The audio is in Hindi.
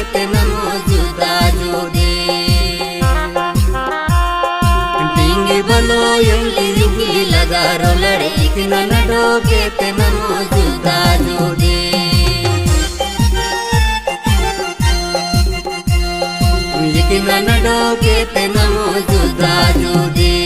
ते नमो जुदा जुदे टिंगी बलो यंगी लगारो लड़े नन डोके ते नमो जुदा जुदे नन डोके ते नमो जुदा जुदे